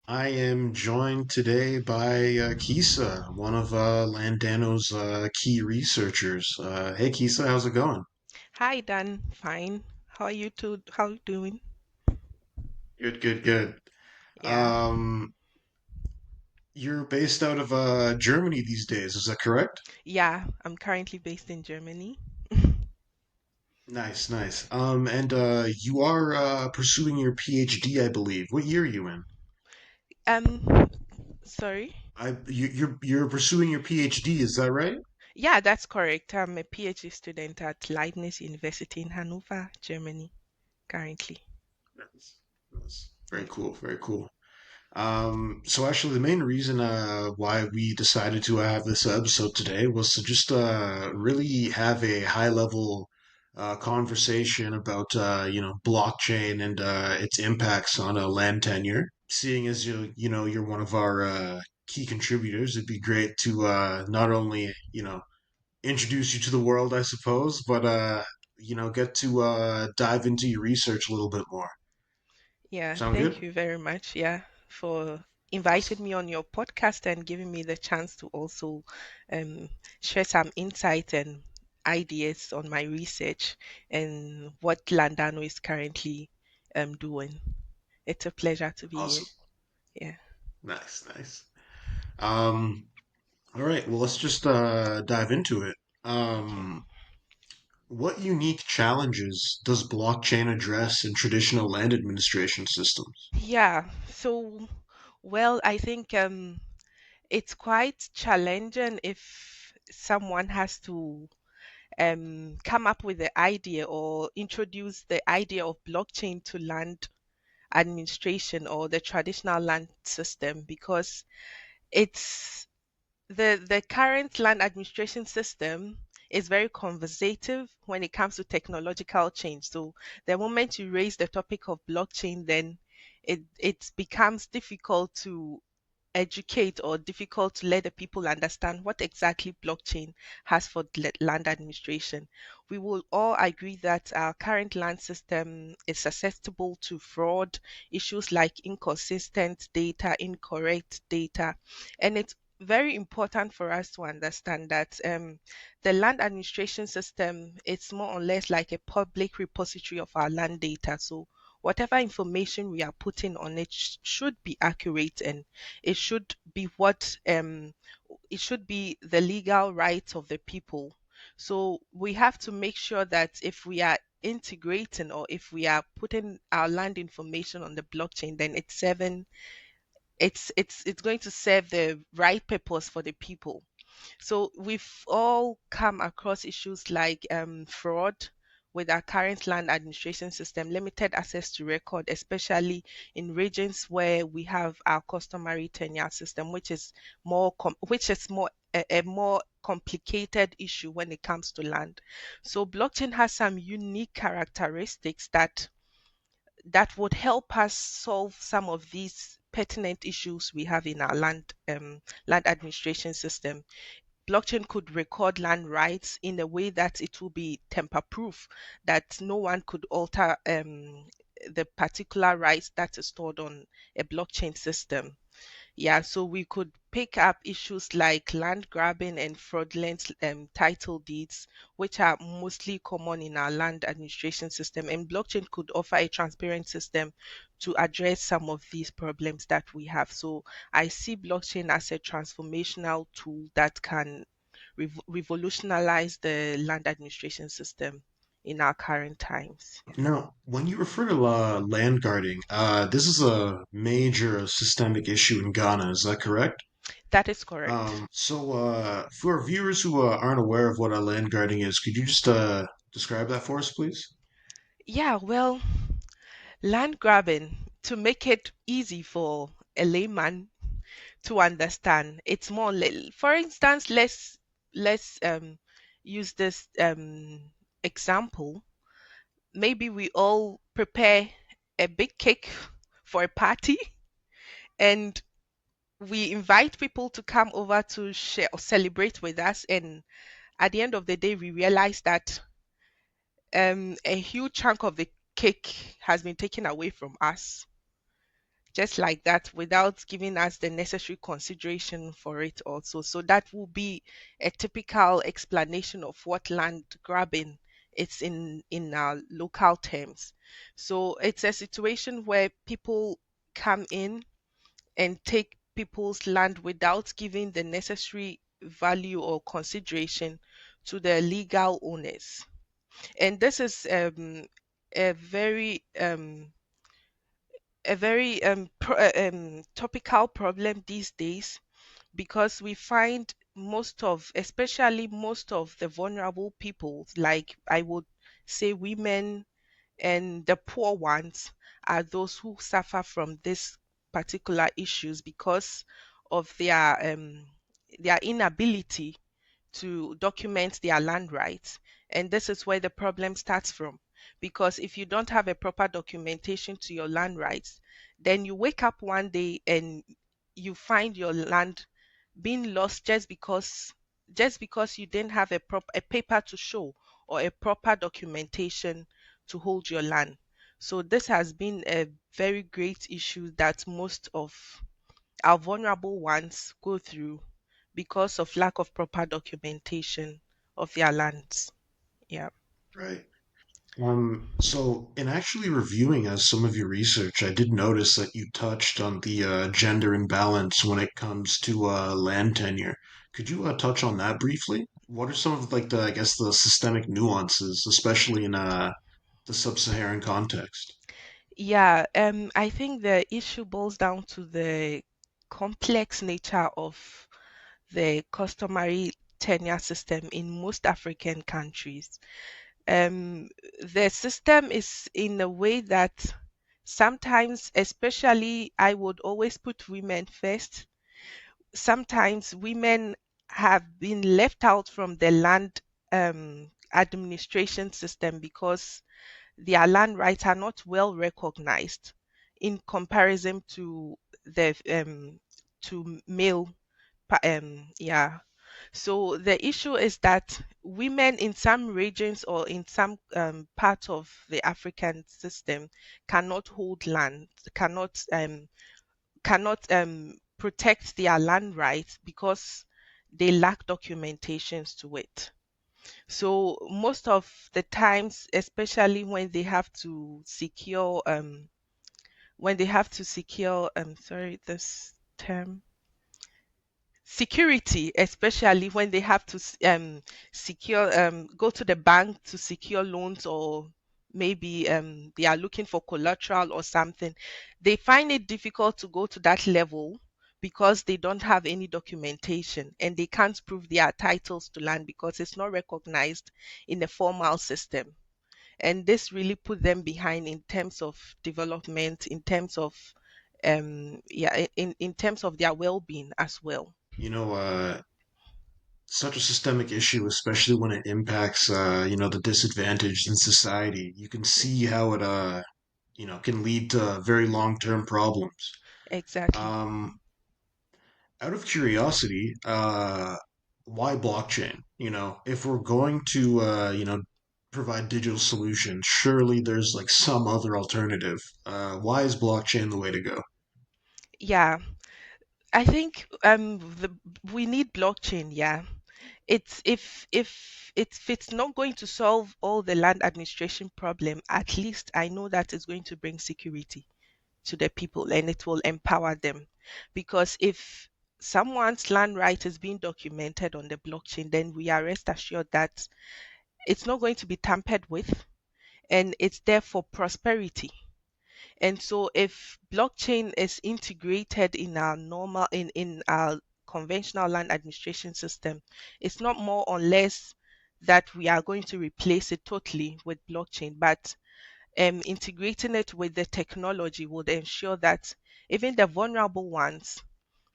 I am joined today by Kisa, one of Landano's key researchers. Hey, Kisa, how's it going? Hi, Dan. Fine. How are you two? How you doing? Good, good, good. Yeah. Um, you're based out of Germany these days, is that correct? Yeah, I'm currently based in Germany. Nice, nice. And you are pursuing your PhD, I believe. What year are you in? Um, Sorry. You're pursuing your PhD, is that right? Yeah, that's correct. I'm a PhD student at Leibniz University in Hannover, Germany, currently. Nice. Nice. Very Yeah. cool, very cool. So actually, the main reason why we decided to have this episode today was to just really have a high level conversation about blockchain and its impacts on land tenure. Seeing as you're one of our key contributors, it'd be great to not only introduce you to the world, I suppose, but get to dive into your research a little bit more. Yeah, Sound thank good? you very much. Yeah, for inviting Awesome. me on your podcast and giving me the chance to also um, share some insight and ideas on my research and what Landano is currently doing. It's a pleasure to be here. Awesome. Yeah. Nice, nice. Um, all right, well, let's just dive into it. Okay. What unique challenges does blockchain address in traditional land administration systems? Yeah. So, well, I think it's quite challenging if someone has to come up with the idea or introduce the idea of blockchain to land administration or the traditional land system because it's the current land administration system is very conversative when it comes to technological change. So the moment you raise the topic of blockchain, then it becomes difficult to educate or difficult to let the people understand what exactly blockchain has for land administration. We will all agree that our current land system is susceptible to fraud, issues like inconsistent data, incorrect data, and it's very important for us to understand that the land administration system is more or less like a public repository of our land data. So whatever information we are putting on it should be accurate and it should be what it should be the legal rights of the people. So we have to make sure that if we are integrating or if we are putting our land information on the blockchain, then it's going to serve the right purpose for the people. So we've all come across issues like fraud with our current land administration system, limited access to record, especially in regions where we have our customary tenure system, which is a more complicated issue when it comes to land. So blockchain has some unique characteristics that would help us solve some of these pertinent issues we have in our land administration system. Blockchain could record land rights in a way that it will be tamper proof, that no one could alter the particular rights that is stored on a blockchain system. Yeah, so we could pick up issues like land grabbing and fraudulent title deeds, which are mostly common in our land administration system. And blockchain could offer a transparent system to address some of these problems that we have. So I see blockchain as a transformational tool that can revolutionize the land administration system in our current times. Now, when you refer to land guarding, this is a major systemic issue in Ghana, is that correct? That is correct. So, for viewers who aren't aware of what land guarding is, could you just describe that for us, please? Yeah, well, land grabbing, to make it easy for a layman to understand, it's more for instance, let's use this example. Maybe we all prepare a big cake for a party and we invite people to come over to share or celebrate with us, and at the end of the day we realize that a huge chunk of the cake has been taken away from us. just like that, without giving us the necessary consideration for it also. So that will be a typical explanation of what land grabbing is in our local terms. So it's a situation where people come in and take people's land without giving the necessary value or consideration to the legal owners. And this is a very topical problem these days, because we find most of, especially most of the vulnerable people, like I would say women and the poor ones, are those who suffer from this particular issues because of their inability to document their land rights. And this is where the problem starts from. Because if you don't have a proper documentation to your land rights, then you wake up one day and you find your land being lost just because you didn't have a paper to show, or a proper documentation to hold your land. So this has been a very great issue that most of our vulnerable ones go through because of lack of proper documentation of their lands. Yeah. Right. So in actually reviewing some of your research, I did notice that you touched on the gender imbalance when it comes to land tenure. Could you touch on that briefly? What are some of like the, I guess, the systemic nuances, especially in the sub-Saharan context? Yeah, I think the issue boils down to the complex nature of the customary tenure system in most African countries. Um, the system is in a way that sometimes, especially, I would always put women first. Sometimes women have been left out from the land administration system because their land rights are not well recognized in comparison the to male yeah. So the issue is that women in some regions or in some part of the African system cannot hold land, cannot protect their land rights because they lack documentations to it. So most of the times, especially when they have to secure sorry this term security, especially when they have to secure go to the bank to secure loans, or maybe they are looking for collateral or something, they find it difficult to go to that level because they don't have any documentation and they can't prove their titles to land because it's not recognized in the formal system. And this really put them behind in terms of development, in terms of in terms of their well-being as well. You know, such a systemic issue, especially when it impacts, the disadvantaged in society. You can see how it, can lead to very long-term problems. Exactly. Um, Out of curiosity, why blockchain? If we're going to, provide digital solutions, surely there's like some other alternative. Why is blockchain the way to go? Yeah, I think we need blockchain. Yeah, it's if it's not going to solve all the land administration problem, at least I know that it's going to bring security to the people and it will empower them. Because if someone's land right is being documented on the blockchain, then we are rest assured that it's not going to be tampered with, and it's there for prosperity. And so if blockchain is integrated in our normal in our conventional land administration system, it's not more or less that we are going to replace it totally with blockchain, but integrating it with the technology would ensure that even the vulnerable ones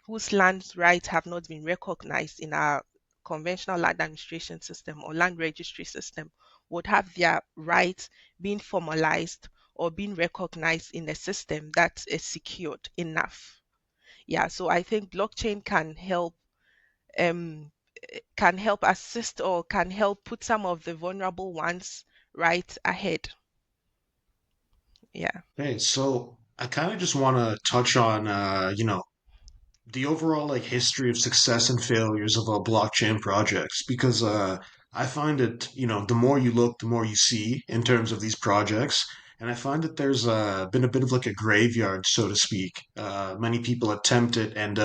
whose land rights have not been recognized in our conventional land administration system or land registry system would have their rights being formalized or being recognized in a system that is secured enough. Yeah, so I think blockchain um can help assist or can help put some of the vulnerable ones right ahead. Yeah. Okay, so I kind of just want to touch on, the overall like history of success and failures of blockchain projects because I find it, the more you look, the more you see in terms of these projects. And I find that there's been a bit of like a graveyard, so to speak. Many people attempt it and,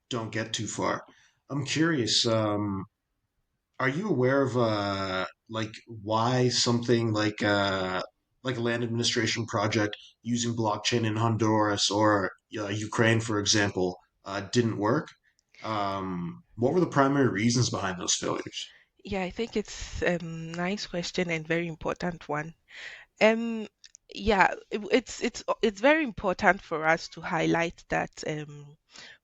don't get too far. I'm curious, are you aware of like why something like a land administration project using blockchain in Honduras or Ukraine, for example, didn't work? What were the primary reasons behind those failures? Yeah, I think it's a nice question and very important one. Um, yeah, it's very important for us to highlight that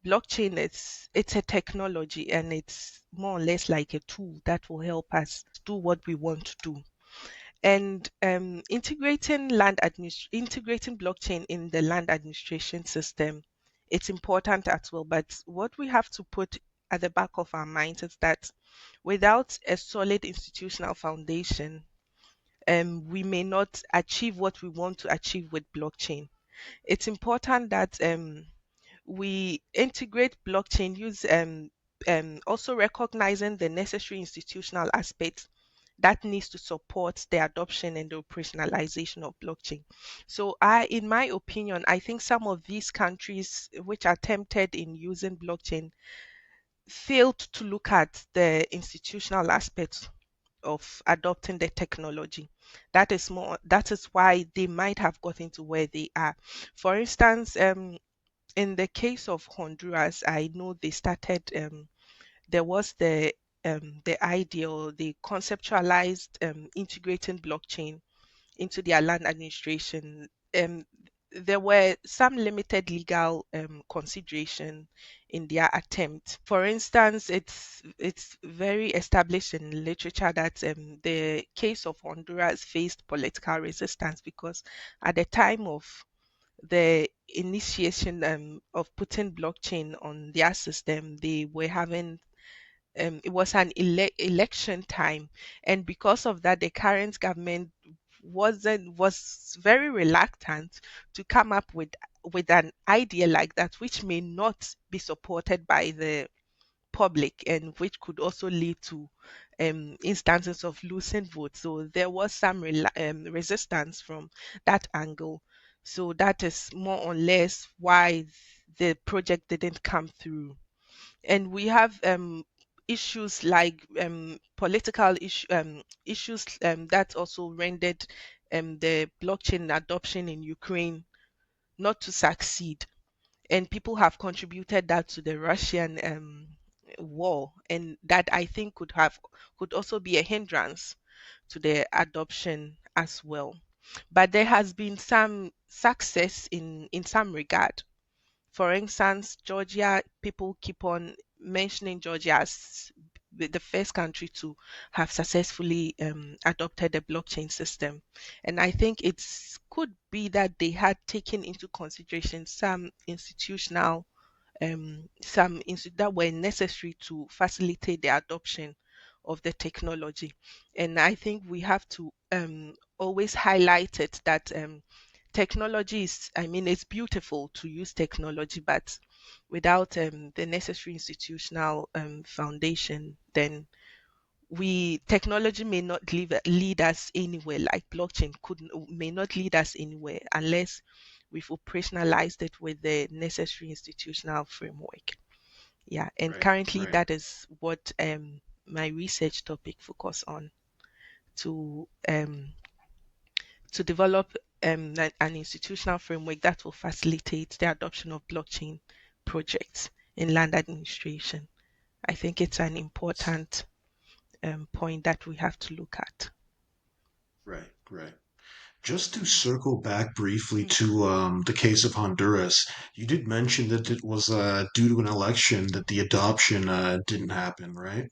blockchain it's a technology and it's more or less like a tool that will help us do what we want to do. And integrating blockchain in the land administration system, it's important as well. But what we have to put at the back of our minds is that without a solid institutional foundation, we may not achieve what we want to achieve with blockchain. It's important that we integrate blockchain, use also recognizing the necessary institutional aspects that needs to support the adoption and the operationalization of blockchain. So in my opinion, I think some of these countries which are tempted in using blockchain failed to look at the institutional aspects of adopting the technology. That is why they might have gotten to where they are. For instance, in the case of Honduras, I know they started there was the idea or they conceptualized integrating blockchain into their land administration. There were some limited legal consideration in their attempt. For instance, it's very established in literature that the case of Honduras faced political resistance because at the time of the initiation of putting blockchain on their system, they were having it was an election time, and because of that, the current government was very reluctant to come up with an idea like that, which may not be supported by the public and which could also lead to instances of losing votes. So there was some resistance from that angle. So that is more or less why the project didn't come through. And we have issues like issues that also rendered the blockchain adoption in Ukraine not to succeed. And people have contributed that to the Russian war, and that I think could also be a hindrance to the adoption as well. But there has been some success in some regard. For instance, Georgia, people keep on mentioning Georgia as the first country to have successfully adopted the blockchain system. And I think it could be that they had taken into consideration that were necessary to facilitate the adoption of the technology. And I think we have to always highlight it that technology is, I mean, it's beautiful to use technology, but without the necessary institutional foundation, then technology may not lead us anywhere. Like blockchain may not lead us anywhere unless we've operationalized it with the necessary institutional framework. Yeah, and Right, currently right, that is what my research topic focus on, to develop an institutional framework that will facilitate the adoption of blockchain projects in land administration. I think it's an important point that we have to look at. right, right. Just to circle back briefly Mm. to the case of Honduras, you did mention that it was due to an election that the adoption didn't happen, right?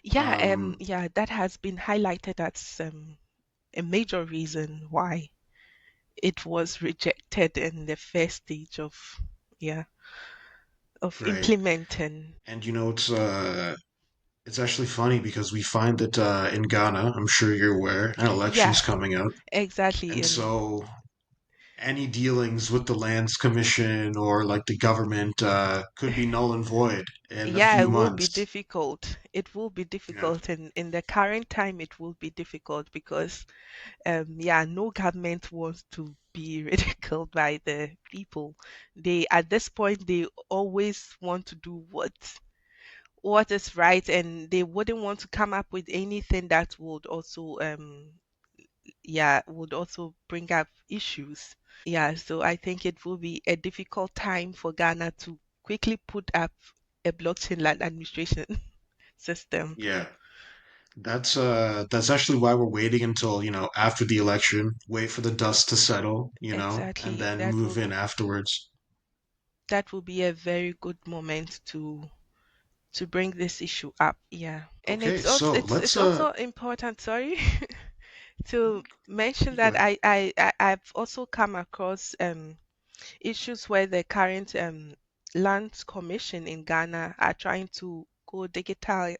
Yeah, Um, yeah, that has been highlighted as a major reason why it was rejected in the first stage of, yeah, of right. implementing. And it's actually funny because we find that in Ghana, I'm sure you're aware, an Yeah, election's coming up. exactly. And And so any dealings with the lands commission or like the government could be null and void in a Yeah, few it will be months. difficult. It will be Yeah, difficult, and in the current time, it will be difficult because, yeah, no government wants to be ridiculed by the people. They, at this point, they always want to do what is right, and they wouldn't want to come up with anything that would also, yeah, would also bring up issues. Yeah, so I think it will be a difficult time for Ghana to quickly put up a blockchain land administration system. yeah. That's actually why we're waiting until, after the election, wait for the dust to settle, and Exactly. then move in afterwards. That will be a very good moment to bring this issue up. Yeah. And Okay, it's also so it's let's it's also important, sorry, to mention you go that ahead. I've also come across issues where the current lands commission in Ghana are trying to go digital,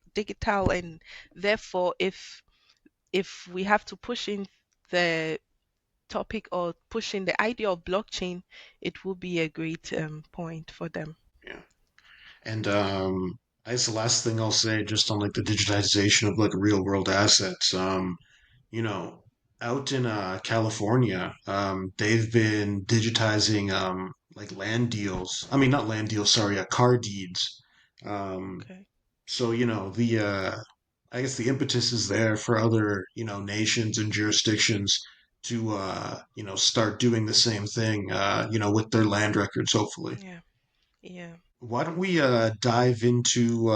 and therefore if we have to push in the topic or push in the idea of blockchain, it will be a great point for them. Yeah. And I guess the last thing I'll say just on like the digitization of like real world assets. You know, out in California, they've been digitizing like land deals. I mean, not land deals, sorry, car deeds. Um, Okay. so the I guess the impetus is there for other nations and jurisdictions to start doing the same thing with their land records, hopefully. Yeah. Yeah. Why don't we dive into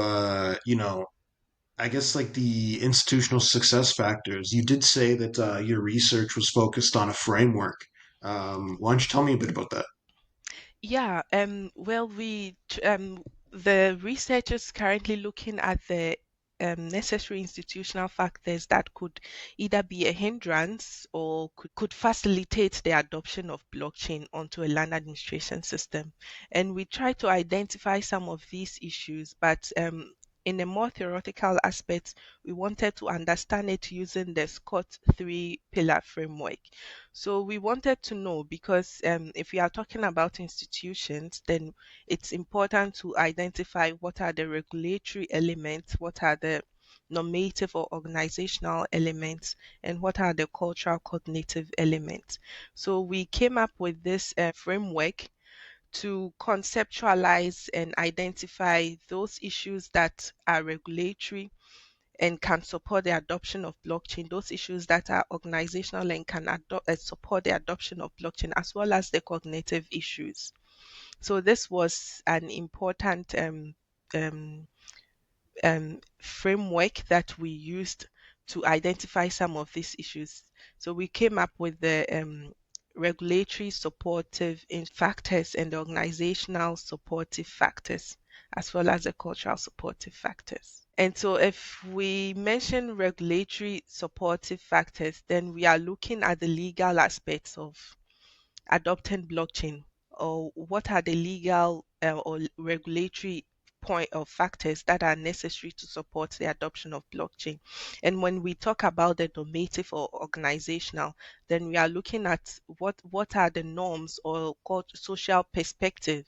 I guess like the institutional success factors. You did say that your research was focused on a framework. Why don't you tell me a bit about that? Yeah, well, the research is currently looking at the necessary institutional factors that could either be a hindrance or could facilitate the adoption of blockchain onto a land administration system. And we try to identify some of these issues, but in a more theoretical aspect, we wanted to understand it using the Scott three pillar framework. So we wanted to know because if we are talking about institutions, then it's important to identify what are the regulatory elements, what are the normative or organizational elements, and what are the cultural cognitive elements. So we came up with this framework to conceptualize and identify those issues that are regulatory and can support the adoption of blockchain, those issues that are organizational and can support the adoption of blockchain, as well as the cognitive issues. So this was an important um, framework that we used to identify some of these issues. So we came up with the regulatory supportive factors and the organizational supportive factors, as well as the cultural supportive factors. And so if we mention regulatory supportive factors, then we are looking at the legal aspects of adopting blockchain, or what are the legal or regulatory point of factors that are necessary to support the adoption of blockchain. And when we talk about the normative or organizational, then we are looking at what are the norms or social perspective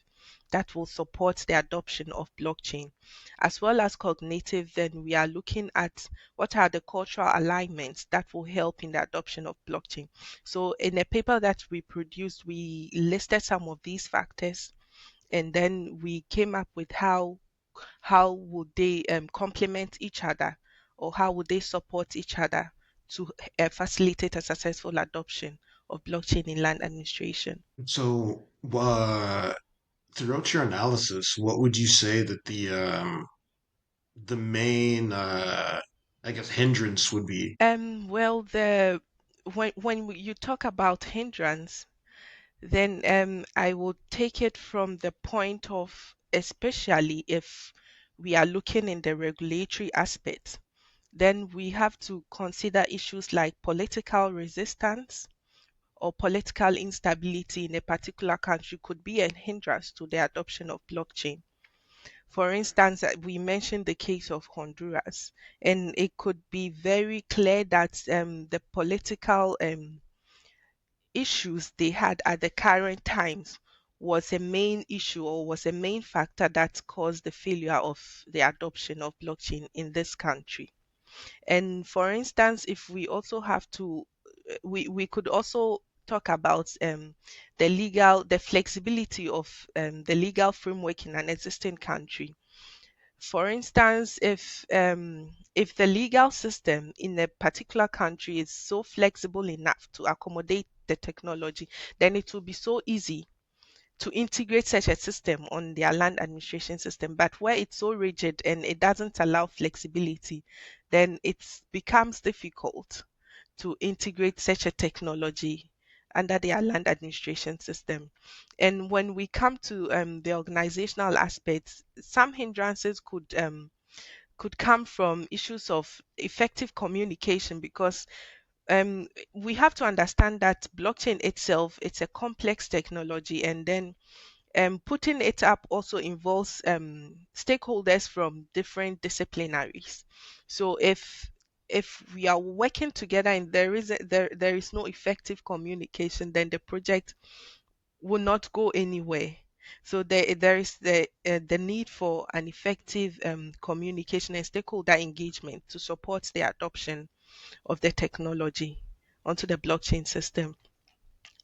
that will support the adoption of blockchain. As well as cognitive, then we are looking at what are the cultural alignments that will help in the adoption of blockchain. So in a paper that we produced, we listed some of these factors, and then we came up with how would they complement each other, or how would they support each other to facilitate a successful adoption of blockchain in land administration. So, throughout your analysis, what would you say that the main I guess hindrance would be? Well, the when you talk about hindrance, then I will take it from the point of, especially if we are looking in the regulatory aspect, then we have to consider issues like political resistance or political instability in a particular country could be a hindrance to the adoption of blockchain. For instance, we mentioned the case of Honduras, and it could be very clear that the political issues they had at the current times was a main issue or was a main factor that caused the failure of the adoption of blockchain in this country. And for instance, if we also have to, we could also talk about the flexibility of the legal framework in an existing country. For instance, if the legal system in a particular country is so flexible enough to accommodate the technology, then it will be so easy to integrate such a system on their land administration system. But where it's so rigid and it doesn't allow flexibility, then it becomes difficult to integrate such a technology under their land administration system. And when we come to the organizational aspects, some hindrances could come from issues of effective communication because we have to understand that blockchain itself it's a complex technology, and then putting it up also involves stakeholders from different disciplinaries. So if we are working together and there is no effective communication, then the project will not go anywhere. So there is the need for an effective communication and stakeholder engagement to support the adoption of the technology onto the blockchain system.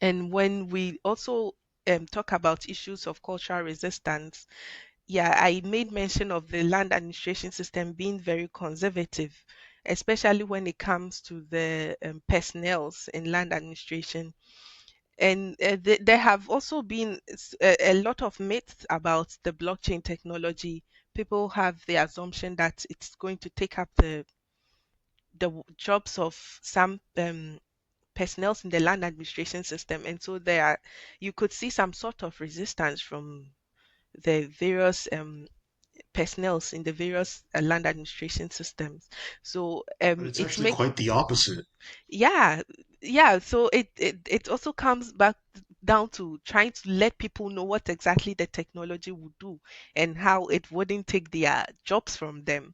And when we also talk about issues of cultural resistance, yeah, I made mention of the land administration system being very conservative, especially when it comes to the personnels in land administration. And there have also been a lot of myths about the blockchain technology. People have the assumption that it's going to take up the jobs of some personnel in the land administration system, and so you could see some sort of resistance from the various personnel in the various land administration systems. So But it's it actually makes quite the opposite. yeah, yeah. So it also comes back down to trying to let people know what exactly the technology would do and how it wouldn't take their jobs from them.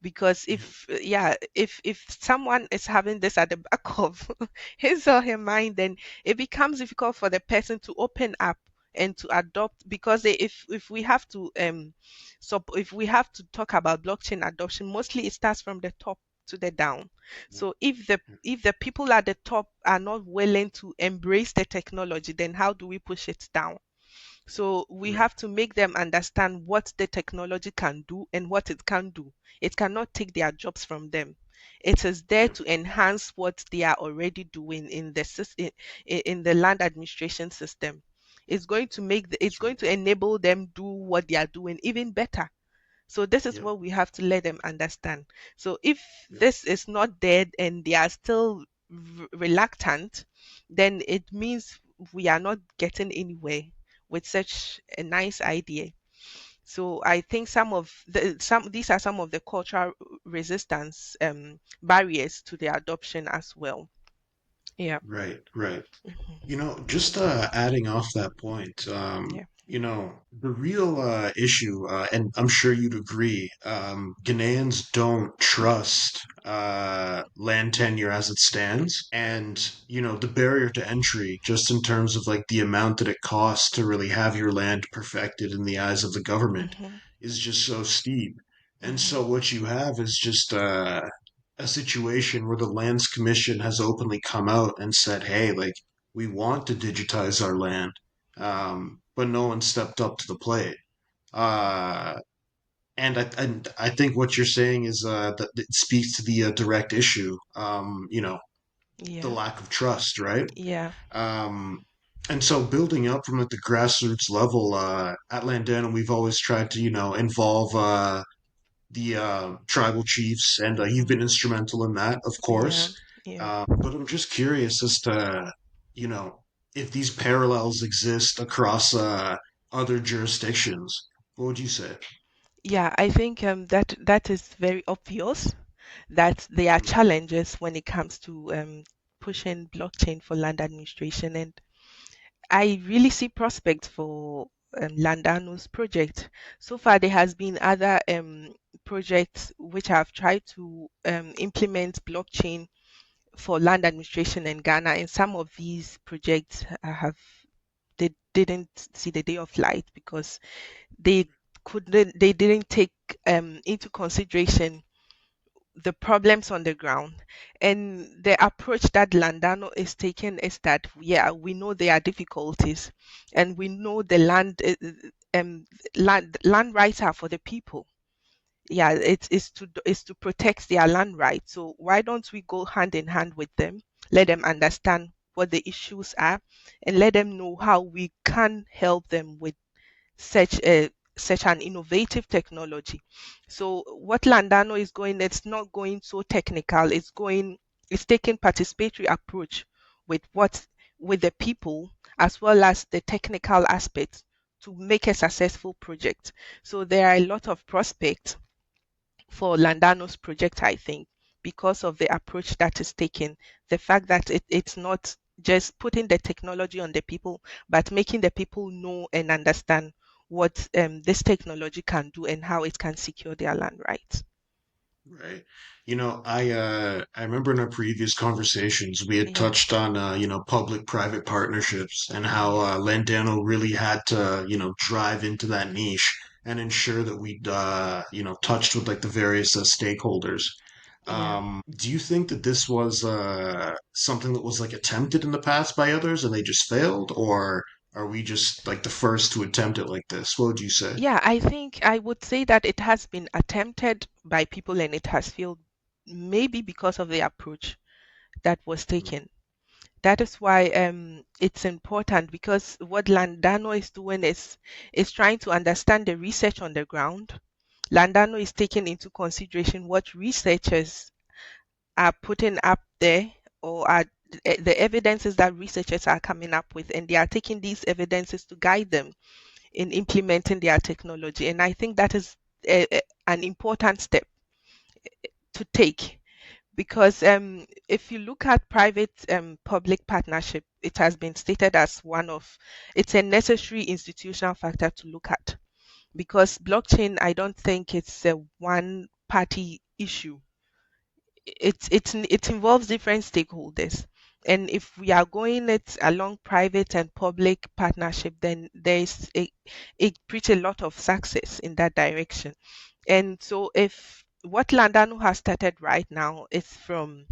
Because Yeah, if someone is having this at the back of his or her mind, then it becomes difficult for the person to open up and to adopt, because if we have to so if we have to talk about blockchain adoption, mostly it starts from the top to the down. yeah, So if the people at the top are not willing to embrace the technology, then how do we push it down? So we right, have to make them understand what the technology can do and what it can do. It cannot take their jobs from them. It is there yeah, to enhance what they are already doing in the in the land administration system. It's that's right. going to enable them do what they are doing even better. So this is Yep, what we have to let them understand. So if yep, this is not dead and they are still reluctant, then it means we are not getting anywhere with such a nice idea. So I think some these are some of the cultural resistance barriers to the adoption as well. Yeah. right, right. Mhm. Just adding off that point, Yeah. the real issue, and I'm sure you'd agree, Ghanaians don't trust land tenure as it stands. And, the barrier to entry, just in terms of like the amount that it costs to really have your land perfected in the eyes of the government, Mhm. is just so steep. And Mhm. so what you have is just a situation where the Lands Commission has openly come out and said, hey, like, we want to digitize our land, but no one stepped up to the plate. Uh, and I think what you're saying is that it speaks to the direct issue, the Yeah. lack of trust, right? Yeah. Um, and so building up from at the grassroots level, at Landano, we've always tried to, involve the tribal chiefs, and you've Mhm. been instrumental in that, of Yeah. course. Yeah. But I'm just curious as to, if these parallels exist across other jurisdictions. What would you say? Yeah, I think that is very obvious that there are Mm, challenges when it comes to pushing blockchain for land administration, and I really see prospects for Landano's project. So far, there has been other projects which have tried to implement blockchain for land administration in Ghana, and some of these projects have they didn't see the day of light because they didn't take into consideration the problems on the ground. And the approach that Landano is taking is that, yeah, we know there are difficulties, and we know the land rights are for the people. Yeah, it's to protect their land rights. So why don't we go hand in hand with them, let them understand what the issues are, and let them know how we can help them with such a such an innovative technology. So what Landano is going, it's not going so technical. It's taking participatory approach with with the people as well as the technical aspects to make a successful project. So there are a lot of prospects for Landano's project, I think, because of the approach that is taken. The fact that it's not just putting the technology on the people, but making the people know and understand what this technology can do and how it can secure their land rights. Right. I remember in our previous conversations we had Yeah, touched on public-private partnerships and how yeah, Landano really had to, drive into that niche and ensure that we touched with like the various stakeholders. yeah. Do you think that this was something that was like attempted in the past by others and they just failed, or are we just like the first to attempt it like this? What would you say? Yeah, I think I would say that it has been attempted by people and it has failed, maybe because of the approach that was taken. That is why it's important, because what Landano is doing is trying to understand the research on the ground. Landano is taking into consideration what researchers are putting up there, or are the evidences that researchers are coming up with, and they are taking these evidences to guide them in implementing their technology. And I think that is an important step to take, because if you look at private public partnership, it has been stated as it's a necessary institutional factor to look at, because blockchain, I don't think it's a one party issue. It involves different stakeholders, and if we are going it along private and public partnership, then there's a pretty lot of success in that direction. And so if what Landano has started right now is from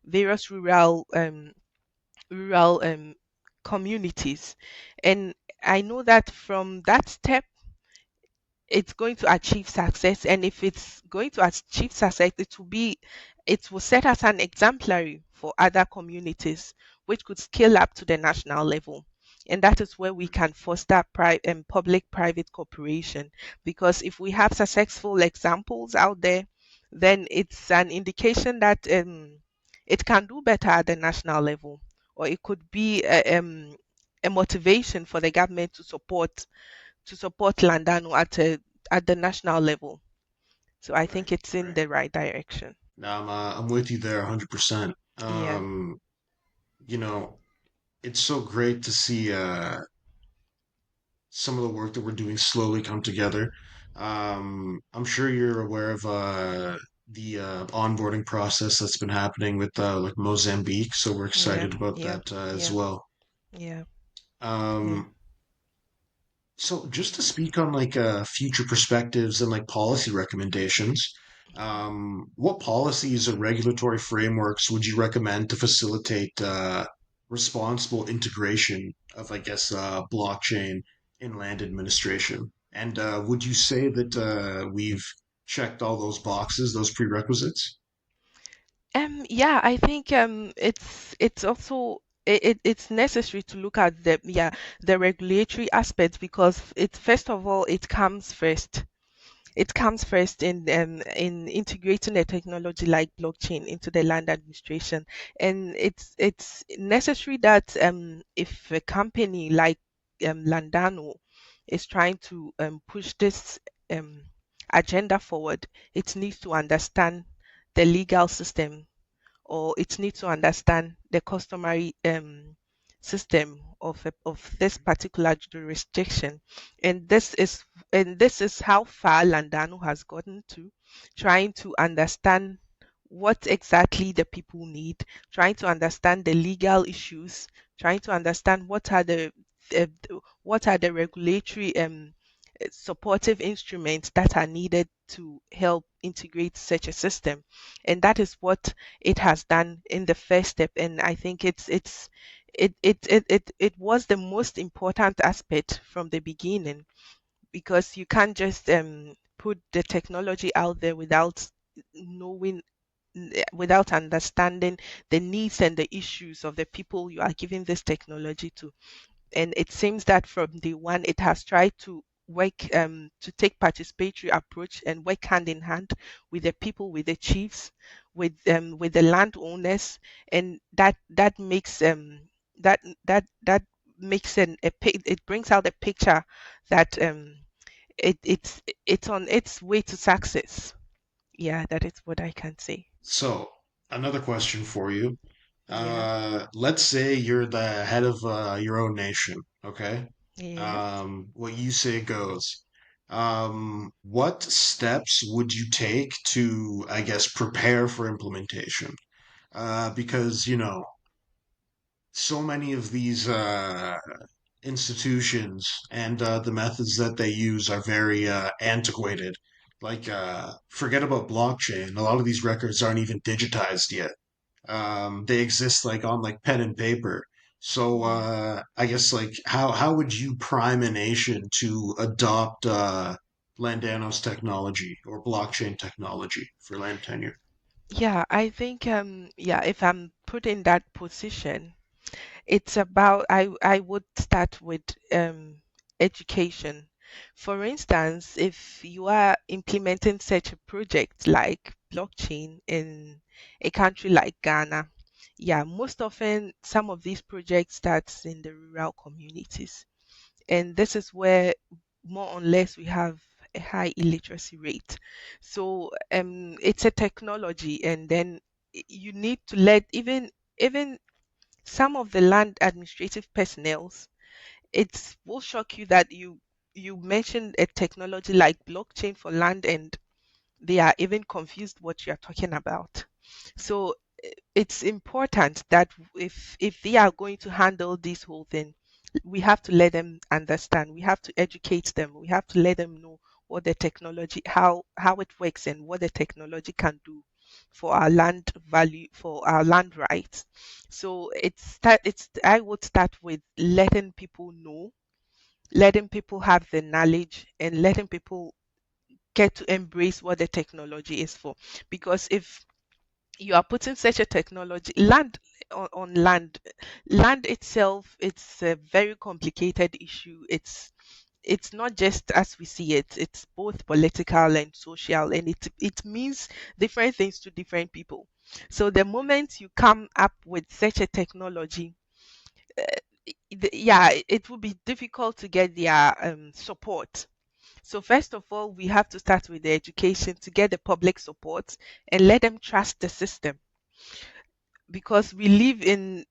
various rural communities, and I know that from that step it's going to achieve success. And if it's going to achieve success, it will set as an exemplary for other communities, which could scale up to the national level. And that is where we can foster public private cooperation, because if we have successful examples out there, then it's an indication that it can do better at the national level, or it could be a motivation for the government to support Landano at the national level. So I Right, think it's in right. the right direction. Now I'm with you there 100%. Yeah, You know, it's so great to see some of the work that we're doing slowly come together. I'm sure you're aware of the onboarding process that's been happening with like Mozambique, so we're yeah, excited about yeah, that as yeah, well. yeah, yeah. Um, So just to speak on like future perspectives and like policy recommendations, what policies or regulatory frameworks would you recommend to facilitate responsible integration of, I guess, blockchain in land administration? And would you say that we've checked all those boxes, those prerequisites? Yeah, I think it's also it's necessary to look at the regulatory aspects, because it first of all it comes first. It comes first in integrating a technology like blockchain into the land administration. And it's necessary that if a company like Landano is trying to push this um, agenda forward, it needs to understand the legal system, or it needs to understand the customary system of this particular jurisdiction. And this is how far Landano has gotten to, trying to understand what exactly the people need, trying to understand the legal issues, trying to understand uh, what are the regulatory supportive instruments that are needed to help integrate such a system. And that is what it has done in the first step. And I think it was the most important aspect from the beginning, because you can't just put the technology out there without knowing, without understanding the needs and the issues of the people you are giving this technology to. And it seems that from day one, it has tried to work to take participatory approach and work hand in hand with the people, with the chiefs, with the landowners, and that makes that makes it brings out a picture that it's on its way to success. Yeah, that is what I can say. So, another question for you. Yeah. Let's say you're the head of your own nation, okay? Yes. What you say goes. What steps would you take to, I guess, prepare for implementation? Because, so many of these institutions and the methods that they use are very antiquated. Like, forget about blockchain. A lot of these records aren't even digitized yet. They exist like on like pen and paper. So Yeah. I guess like how would you prime a nation to adopt Landano's technology or blockchain technology for land tenure? Yeah, I think yeah, if I'm put in that position, it's about I would start with education. For instance, if you are implementing such a project like blockchain in a country like Ghana, yeah, most often some of these projects starts in the rural communities. And this is where more or less we have a high illiteracy rate. So it's a technology, and then you need to let even some of the land administrative personnels. It will shock you that you mentioned a technology like blockchain for land, and they are even confused what you are talking about. So it's important that if they are going to handle this whole thing, we have to let them understand. We have to educate them. We have to let them know what the technology, how it works, and what the technology can do for our land value, for our land rights. So it's I would start with letting people know, letting people have the knowledge, and letting people get to embrace what the technology is for. Because if you are putting such a technology on land itself, it's a very complicated issue. It's not just as we see it, it's both political and social, and it means different things to different people. So the moment you come up with such a technology, yeah, it will be difficult to get their support. So first of all, we have to start with the education to get the public support and let them trust the system, because we live in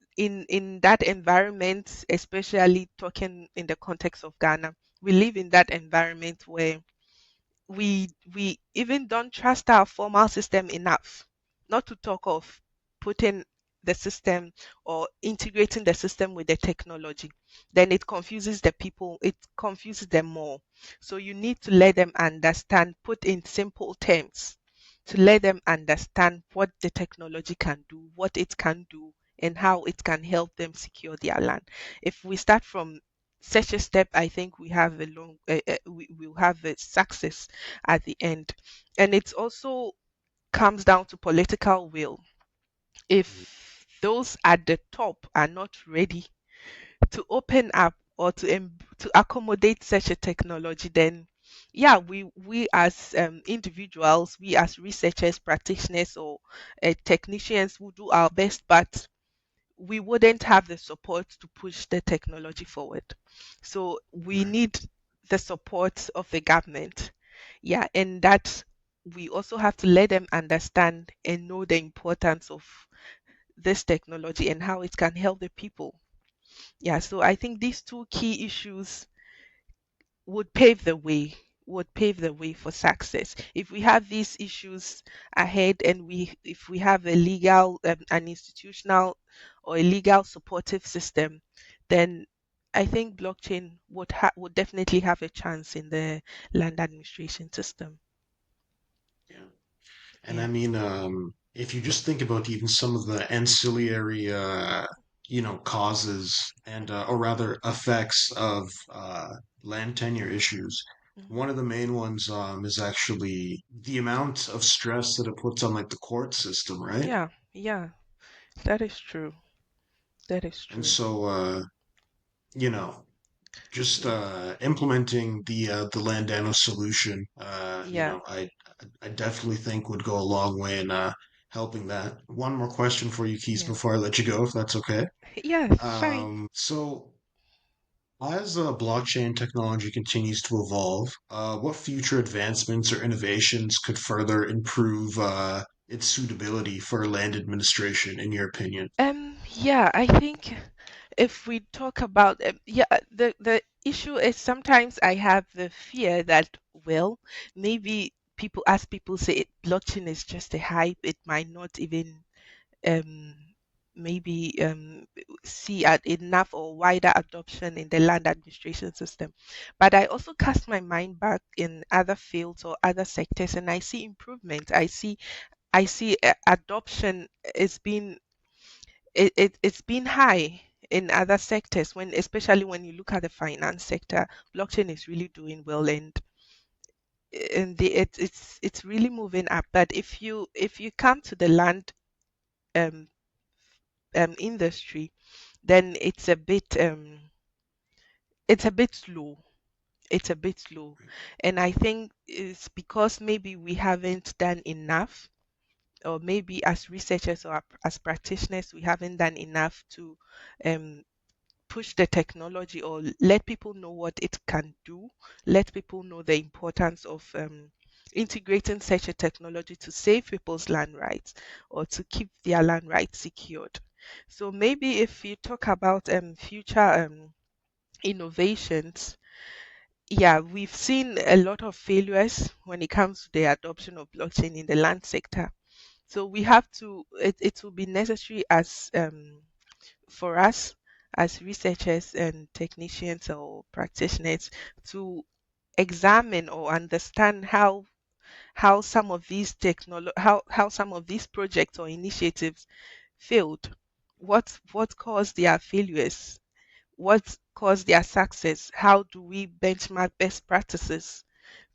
that environment, especially talking in the context of Ghana. We live in that environment where we even don't trust our formal system enough, not to talk of putting the system or integrating the system with the technology. Then it confuses the people, it confuses them more. So you need to let them understand, put in simple terms, to let them understand what the technology can do, what it can do, and how it can help them secure their land. If we start from such a step, I think we have a we will have a success at the end. And it also comes down to political will. If those at the top are not ready to open up or to accommodate such a technology, then yeah, we as individuals, we as researchers, practitioners, or technicians will do our best, but we wouldn't have the support to push the technology forward. So we Right. need the support of the government. Yeah, and that we also have to let them understand and know the importance of this technology and how it can help the people. Yeah, so I think these two key issues would pave the way. would pave the way for success. If we have these issues ahead, and if we have a legal, an institutional or a legal supportive system, then I think blockchain would definitely have a chance in the land administration system. Yeah. And I Yeah. mean, if you just think about even some of the ancillary, causes and, or rather, effects of land tenure issues, Mhm. one of the main ones is actually the amount of stress that it puts on like the court system, right? Yeah, yeah, that is true. That is And true. so, you know, just Yeah, implementing the Landano solution, yeah, I definitely think would go a long way in helping that. One more question for you, Keith, yeah, before I let you go, if that's okay. yeah. Fine. So as blockchain technology continues to evolve, what future advancements or innovations could further improve its suitability for land administration, in your opinion? Yeah, I think if we talk about, the issue is sometimes I have the fear that, well, maybe people, as people say, blockchain is just a hype. It might not even um maybe see enough or wider adoption in the land administration system. But I also cast my mind back in other fields or other sectors, and I see improvement. I see adoption is being it's been high in other sectors, when especially when you look at the finance sector. Blockchain is really doing well, and it's really moving up. But if you come to the land um, industry, then it's a bit slow. It's a bit slow, and I think it's because maybe we haven't done enough, or maybe as researchers or as practitioners we haven't done enough to um, push the technology, or let people know what it can do, let people know the importance of integrating such a technology to save people's land rights, or to keep their land rights secured. So maybe if you talk about future innovations, yeah, we've seen a lot of failures when it comes to the adoption of blockchain in the land sector. So we have to, it will be necessary as for us as researchers and technicians or practitioners to examine or understand how some of these how some of these projects or initiatives failed, what caused their failures, what caused their success, how do we benchmark best practices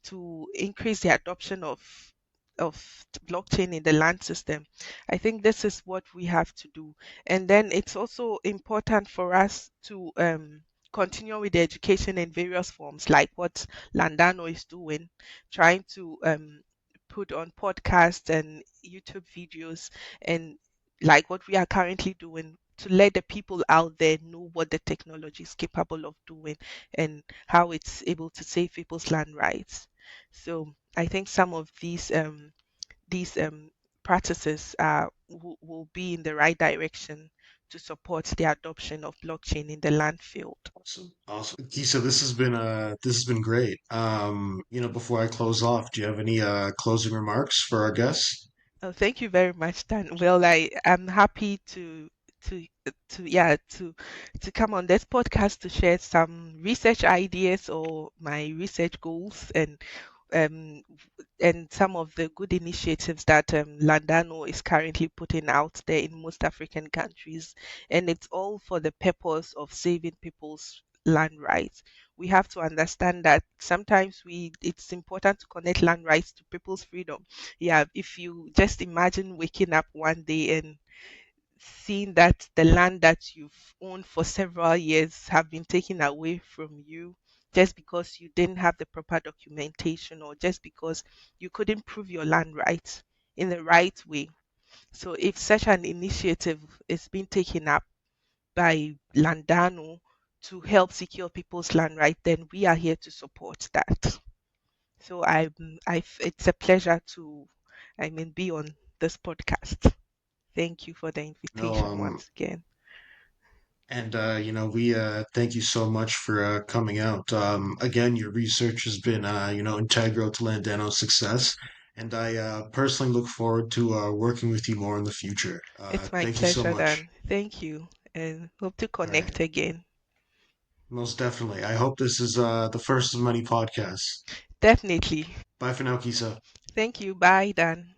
to increase the adoption of blockchain in the land system. I think this is what we have to do. And then it's also important for us to continue with the education in various forms, like what Landano is doing, trying to put on podcasts and YouTube videos, and like what we are currently doing, to let the people out there know what the technology is capable of doing and how it's able to save people's land rights. So I think some of these practices will be in the right direction to support the adoption of blockchain in the land field. Awesome, awesome. Kisa, this has been great. Before I close off, do you have any closing remarks for our guests? Oh, thank you very much, Dan. Well, I am happy to to come on this podcast to share some research ideas or my research goals, um and some of the good initiatives that Landano is currently putting out there in most African countries. And it's all for the purpose of saving people's land rights. We have to understand that sometimes it's important to connect land rights to people's freedom. Yeah, if you just imagine waking up one day and seeing that the land that you've owned for several years have been taken away from you just because you didn't have the proper documentation, or just because you couldn't prove your land rights in the right way. So if such an initiative is being taken up by Landano to help secure people's land right, then we are here to support that. So it's a pleasure to, be on this podcast. Thank you for the No, invitation once again. And we thank you so much for coming out. Again, your research has been integral to Landano's success, and I personally look forward to working with you more in the future. It's my Thank you so pleasure, much. Dan. Thank you, and hope to All right, connect again. most definitely. I hope this is the first of many podcasts. Definitely. Bye for now, Kisa. Thank you. Bye, Dan.